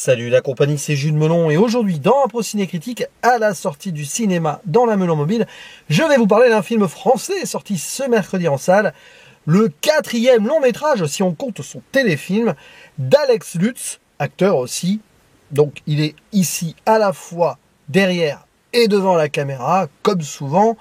Salut la compagnie, c'est Jules Melon et aujourd'hui dans Impro Ciné Critique, à la sortie du cinéma dans la Melon Mobile, je vais vous parler d'un film français sorti ce mercredi en salle, le 4e long métrage, si on compte son téléfilm, d'Alex Lutz, acteur aussi. Donc il est ici à la fois derrière et devant la caméra, comme souvent.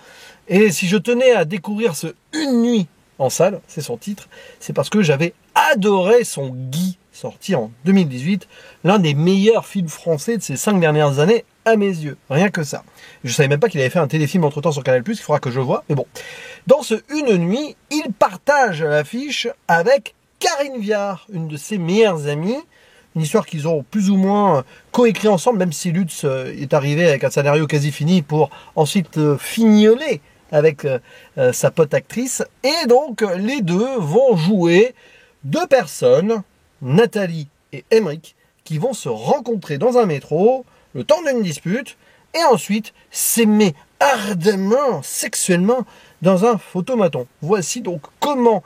Et si je tenais à découvrir ce Une nuit en salle, c'est son titre, c'est parce que j'avais adoré son Guy, sorti en 2018, l'un des meilleurs films français de ces 5 dernières années, à mes yeux. Rien que ça. Je savais même pas qu'il avait fait un téléfilm entre-temps sur Canal+, il faudra que je vois, mais bon. Dans ce Une nuit, il partage l'affiche avec Karine Viard, une de ses meilleures amies, une histoire qu'ils ont plus ou moins coécrit ensemble, même si Lutz est arrivé avec un scénario quasi fini pour ensuite fignoler avec sa pote actrice. Et donc, les deux vont jouer deux personnes, Nathalie et Emeric, qui vont se rencontrer dans un métro, le temps d'une dispute, et ensuite s'aimer ardemment, sexuellement, dans un photomaton. Voici donc comment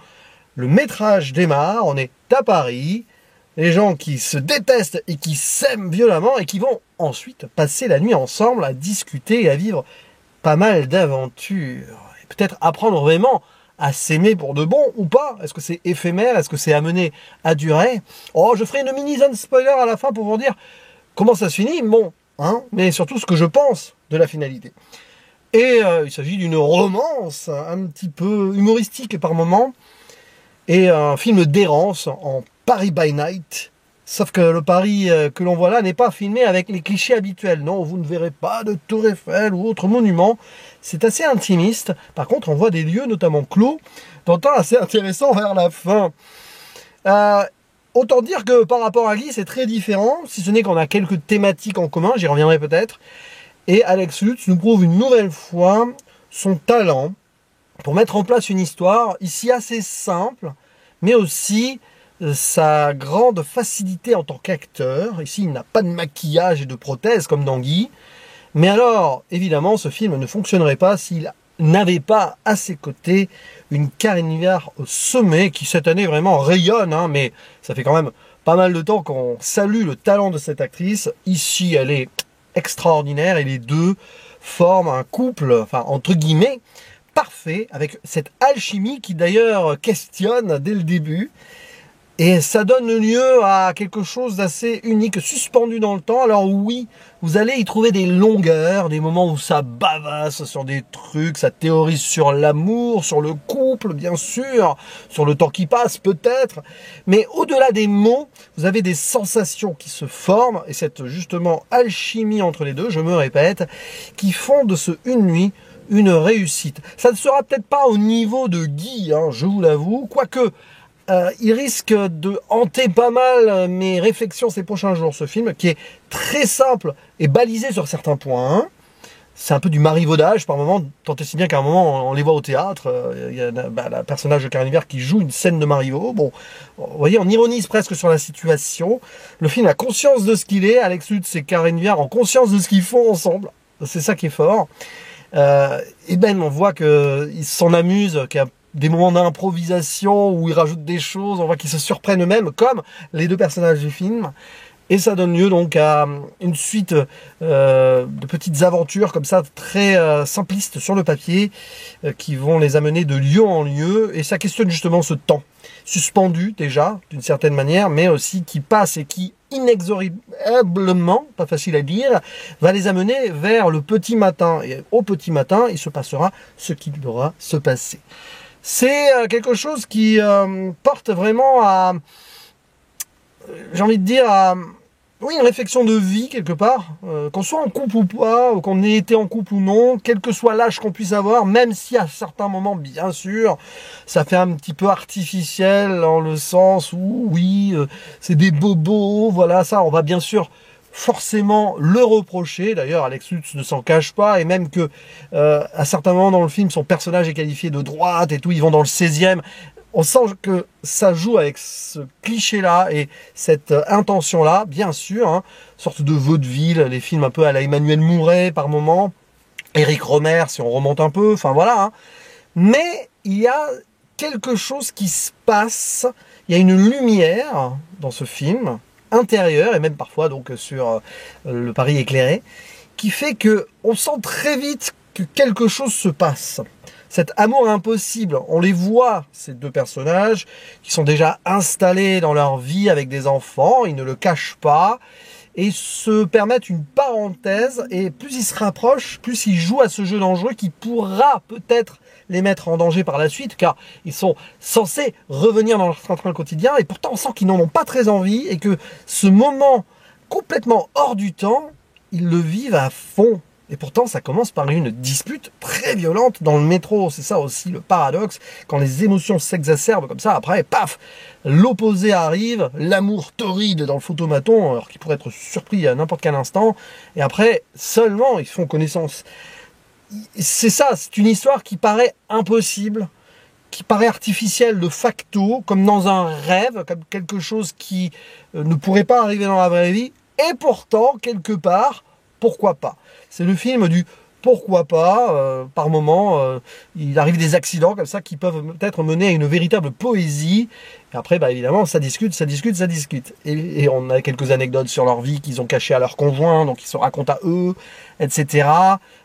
le métrage démarre. On est à Paris, les gens qui se détestent et qui s'aiment violemment, et qui vont ensuite passer la nuit ensemble à discuter et à vivre pas mal d'aventures. Et peut-être apprendre vraiment à s'aimer pour de bon ou pas. Est-ce que c'est éphémère? Est-ce que c'est amené à durer? Oh, je ferai une mini zone spoiler à la fin pour vous dire comment ça se finit. Bon, hein, mais surtout ce que je pense de la finalité. Et il s'agit d'une romance un petit peu humoristique par moments. Et un film d'errance en Paris by Night. Sauf que le Paris que l'on voit là n'est pas filmé avec les clichés habituels. Non, vous ne verrez pas de Tour Eiffel ou autre monument. C'est assez intimiste. Par contre, on voit des lieux, notamment clos, d'un temps assez intéressant vers la fin. Autant dire que par rapport à Guy, c'est très différent, si ce n'est qu'on a quelques thématiques en commun, j'y reviendrai peut-être. Et Alex Lutz nous prouve une nouvelle fois son talent pour mettre en place une histoire ici assez simple, mais aussi sa grande facilité en tant qu'acteur. Ici, il n'a pas de maquillage et de prothèses comme dans Guy. Mais alors, évidemment, ce film ne fonctionnerait pas s'il n'avait pas à ses côtés une Karine Viard au sommet, qui cette année vraiment rayonne, hein, mais ça fait quand même pas mal de temps qu'on salue le talent de cette actrice. Ici, elle est extraordinaire et les deux forment un couple, enfin entre guillemets, parfait, avec cette alchimie qui d'ailleurs questionne dès le début. Et ça donne lieu à quelque chose d'assez unique, suspendu dans le temps. Alors oui, vous allez y trouver des longueurs, des moments où ça bavasse sur des trucs, ça théorise sur l'amour, sur le couple, bien sûr, sur le temps qui passe peut-être. Mais au-delà des mots, vous avez des sensations qui se forment, et cette justement alchimie entre les deux, je me répète, qui font de ce Une nuit une réussite. Ça ne sera peut-être pas au niveau de Guy, hein, je vous l'avoue, quoique il risque de hanter pas mal mes réflexions ces prochains jours, ce film, qui est très simple et balisé sur certains points. Hein. C'est un peu du marivaudage par moment, tant et si bien qu'à un moment, on les voit au théâtre. Il y a la personnage de Karine Viard qui joue une scène de Marivaux. Bon, vous voyez, on ironise presque sur la situation. Le film a conscience de ce qu'il est. Alex Lutz et Karine Viard ont conscience de ce qu'ils font ensemble. C'est ça qui est fort. Et ben, on voit qu'ils s'en amusent, qu'il y a des moments d'improvisation où ils rajoutent des choses, on voit qu'ils se surprennent eux-mêmes, comme les deux personnages du film. Et ça donne lieu donc à une suite de petites aventures comme ça, très simplistes sur le papier, qui vont les amener de lieu en lieu. Et ça questionne justement ce temps, suspendu déjà, d'une certaine manière, mais aussi qui passe et qui, inexorablement, pas facile à dire, va les amener vers le petit matin. Et au petit matin, il se passera ce qu'il devra se passer. C'est quelque chose qui porte vraiment à, j'ai envie de dire, à oui, une réflexion de vie quelque part, qu'on soit en couple ou pas, ou qu'on ait été en couple ou non, quel que soit l'âge qu'on puisse avoir, même si à certains moments, bien sûr, ça fait un petit peu artificiel, dans le sens où, oui, c'est des bobos, voilà, ça, on va bien sûr forcément le reprocher. D'ailleurs, Alex Lutz ne s'en cache pas, et même que à certains moments dans le film, son personnage est qualifié de droite et tout, ils vont dans le 16e. On sent que ça joue avec ce cliché-là et cette intention-là, bien sûr, hein, sorte de vaudeville, les films un peu à la Emmanuel Mouret par moment, Éric Rohmer si on remonte un peu, enfin voilà. Hein. Mais il y a quelque chose qui se passe, il y a une lumière dans ce film, intérieure, et même parfois donc sur le Paris éclairé, qui fait que on sent très vite que quelque chose se passe. Cet amour impossible, on les voit, ces deux personnages, qui sont déjà installés dans leur vie avec des enfants, ils ne le cachent pas, et se permettent une parenthèse, et plus ils se rapprochent, plus ils jouent à ce jeu dangereux qui pourra peut-être les mettre en danger par la suite, car ils sont censés revenir dans leur train-train quotidien, et pourtant on sent qu'ils n'en ont pas très envie, et que ce moment complètement hors du temps, ils le vivent à fond. Et pourtant, ça commence par une dispute très violente dans le métro. C'est ça aussi le paradoxe. Quand les émotions s'exacerbent comme ça, après, paf, l'opposé arrive, l'amour torride dans le photomaton, alors qu'il pourrait être surpris à n'importe quel instant. Et après, seulement, ils font connaissance. C'est ça, c'est une histoire qui paraît impossible, qui paraît artificielle de facto, comme dans un rêve, comme quelque chose qui ne pourrait pas arriver dans la vraie vie. Et pourtant, quelque part, pourquoi pas? C'est le film du pourquoi pas, par moment, il arrive des accidents comme ça qui peuvent peut-être mener à une véritable poésie. Et après, bah, évidemment, ça discute, ça discute, ça discute. Et on a quelques anecdotes sur leur vie qu'ils ont cachées à leurs conjoints, donc ils se racontent à eux, etc.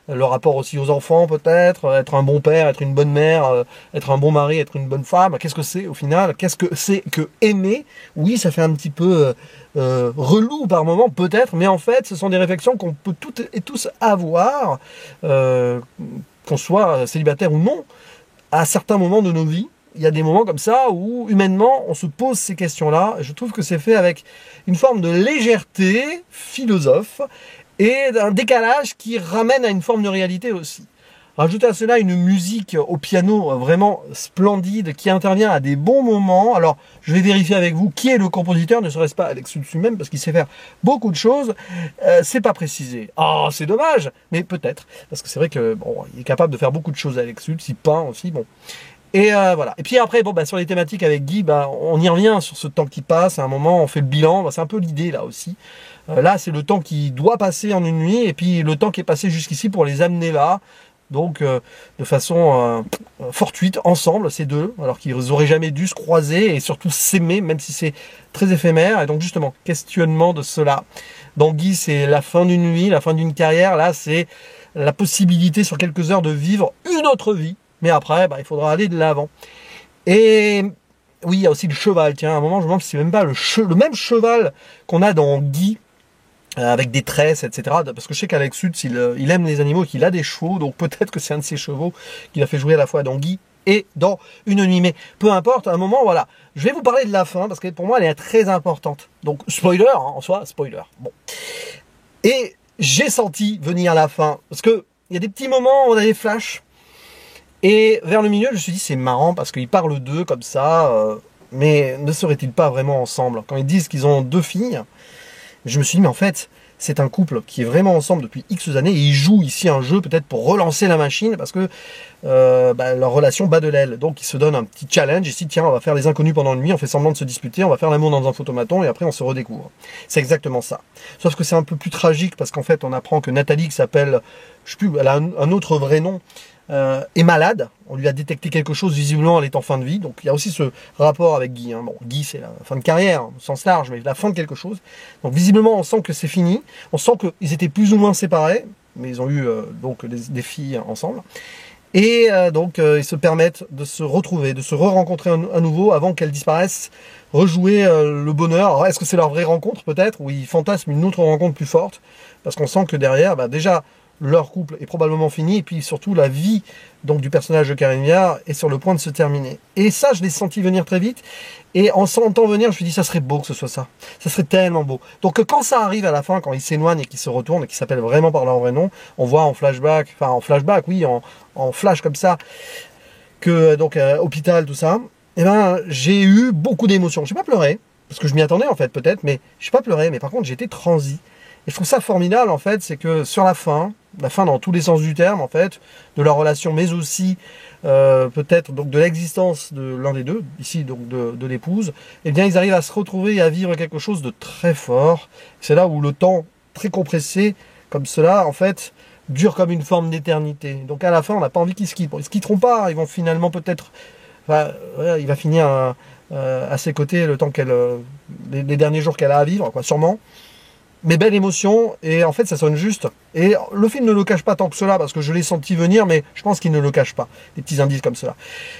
Le rapport aussi aux enfants peut-être, être un bon père, être une bonne mère, être un bon mari, être une bonne femme. Qu'est-ce que c'est au final? Qu'est-ce que c'est que aimer? Oui, ça fait un petit peu relou par moment peut-être, mais en fait ce sont des réflexions qu'on peut toutes et tous avoir, qu'on soit célibataire ou non, à certains moments de nos vies. Il y a des moments comme ça où humainement on se pose ces questions-là. Je trouve que c'est fait avec une forme de légèreté philosophe et d'un décalage qui ramène à une forme de réalité aussi. Rajoutez à cela une musique au piano vraiment splendide qui intervient à des bons moments. Alors, je vais vérifier avec vous qui est le compositeur, ne serait-ce pas Alex Lutz lui-même, parce qu'il sait faire beaucoup de choses. C'est pas précisé. Ah, c'est dommage, mais peut-être. Parce que c'est vrai que bon, il est capable de faire beaucoup de choses, Alex Lutz, il peint aussi, bon. Et voilà. Et puis après, bon, bah, sur les thématiques avec Guy, bah, on y revient sur ce temps qui passe. À un moment, on fait le bilan. Bah, c'est un peu l'idée là aussi. Là, c'est le temps qui doit passer en une nuit, et puis le temps qui est passé jusqu'ici pour les amener là. Donc, de façon fortuite, ensemble, ces deux, alors qu'ils auraient jamais dû se croiser et surtout s'aimer, même si c'est très éphémère. Et donc, justement, questionnement de cela. Dans Guy, c'est la fin d'une nuit, la fin d'une carrière. Là, c'est la possibilité sur quelques heures de vivre une autre vie. Mais après, bah, il faudra aller de l'avant. Et oui, il y a aussi le cheval. Tiens, à un moment, je me demande si c'est même pas le même cheval qu'on a dans Guy, avec des tresses, etc. Parce que je sais qu'Alex Lutz, il aime les animaux et qu'il a des chevaux, donc peut-être que c'est un de ces chevaux qu'il a fait jouer à la fois dans Guy et dans Une nuit. Mais peu importe, à un moment, voilà. Je vais vous parler de la fin, parce que pour moi, elle est très importante. Donc, spoiler, hein, en soi, spoiler. Bon. Et j'ai senti venir la fin, parce que il y a des petits moments où on a des flashs, et vers le milieu, je me suis dit, c'est marrant, parce qu'ils parlent d'eux comme ça, mais ne seraient-ils pas vraiment ensemble? Quand ils disent qu'ils ont 2 filles, je me suis dit, mais en fait, c'est un couple qui est vraiment ensemble depuis X années, et ils jouent ici un jeu peut-être pour relancer la machine, parce que bah, leur relation bat de l'aile. Donc ils se donnent un petit challenge, ici, tiens, on va faire les inconnus pendant une nuit, on fait semblant de se disputer, on va faire l'amour dans un photomaton, et après on se redécouvre. C'est exactement ça. Sauf que c'est un peu plus tragique, parce qu'en fait, on apprend que Nathalie, qui s'appelle, je sais plus, elle a un autre vrai nom, est malade. On lui a détecté quelque chose, visiblement elle est en fin de vie, donc il y a aussi ce rapport avec Guy, hein. Bon, Guy c'est la fin de carrière au sens large, mais la fin de quelque chose, donc visiblement on sent que c'est fini, on sent qu'ils étaient plus ou moins séparés, mais ils ont eu donc des filles ensemble, et donc ils se permettent de se retrouver, de se re-rencontrer à nouveau avant qu'elles disparaissent, rejouer le bonheur. Alors est-ce que c'est leur vraie rencontre peut-être, ou ils fantasment une autre rencontre plus forte, parce qu'on sent que derrière, bah, déjà leur couple est probablement fini, et puis surtout la vie donc du personnage de Karine Viard est sur le point de se terminer. Et ça, je l'ai senti venir très vite, et en sentant venir, je me suis dit, ça serait beau que ce soit ça. Ça serait tellement beau. Donc quand ça arrive à la fin, quand ils s'éloignent et qu'ils se retournent, et qu'ils s'appellent vraiment par leur vrai nom, on voit en flashback, enfin en flashback, oui, en flash comme ça, que donc hôpital, tout ça, et ben j'ai eu beaucoup d'émotions. J'ai pas pleuré, parce que je m'y attendais en fait, peut-être, mais j'ai pas pleuré, mais par contre j'ai été transi. Et je trouve ça formidable en fait, c'est que sur la fin dans tous les sens du terme en fait, de leur relation, mais aussi peut-être donc de l'existence de l'un des deux, ici donc de l'épouse, eh bien ils arrivent à se retrouver et à vivre quelque chose de très fort. C'est là où le temps très compressé, comme cela en fait, dure comme une forme d'éternité. Donc à la fin, on n'a pas envie qu'ils se quittent. Bon, ils se quitteront pas, ils vont finalement peut-être, enfin, voilà, il va finir à ses côtés le temps les derniers jours qu'elle a à vivre, quoi, sûrement. Mais belle émotion, et en fait ça sonne juste. Et le film ne le cache pas tant que cela, parce que je l'ai senti venir, mais je pense qu'il ne le cache pas, des petits indices comme cela.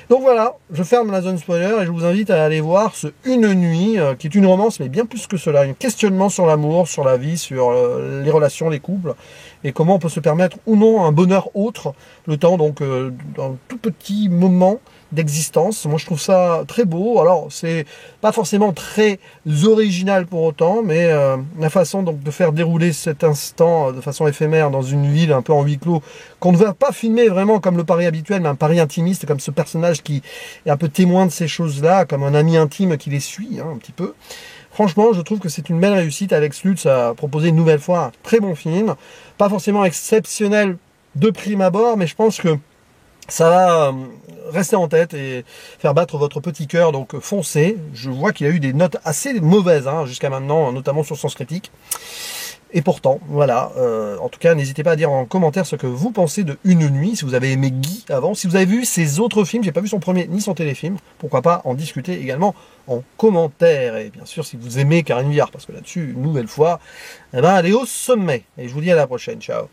Donc voilà, je ferme la zone spoiler, et je vous invite à aller voir ce Une nuit, qui est une romance, mais bien plus que cela, un questionnement sur l'amour, sur la vie, sur les relations, les couples, et comment on peut se permettre ou non un bonheur autre, le temps donc d'un tout petit moment d'existence. Moi je trouve ça très beau. Alors c'est pas forcément très original pour autant, mais la façon donc de faire dérouler cet instant de façon éphémère dans une ville un peu en huis clos, qu'on ne va pas filmer vraiment comme le Paris habituel, mais un Paris intimiste, comme ce personnage qui est un peu témoin de ces choses-là, comme un ami intime qui les suit un petit peu. Franchement, je trouve que c'est une belle réussite. Alex Lutz a proposé une nouvelle fois un très bon film, pas forcément exceptionnel de prime abord, mais je pense que ça va rester en tête et faire battre votre petit cœur, donc foncez. Je vois qu'il y a eu des notes assez mauvaises jusqu'à maintenant, notamment sur Sens Critique. Et pourtant, voilà, en tout cas, n'hésitez pas à dire en commentaire ce que vous pensez de Une nuit, si vous avez aimé Guy avant, si vous avez vu ses autres films, j'ai pas vu son premier ni son téléfilm, pourquoi pas en discuter également en commentaire. Et bien sûr, si vous aimez Karine Viard, parce que là-dessus, une nouvelle fois, eh ben, elle est au sommet. Et je vous dis à la prochaine, ciao.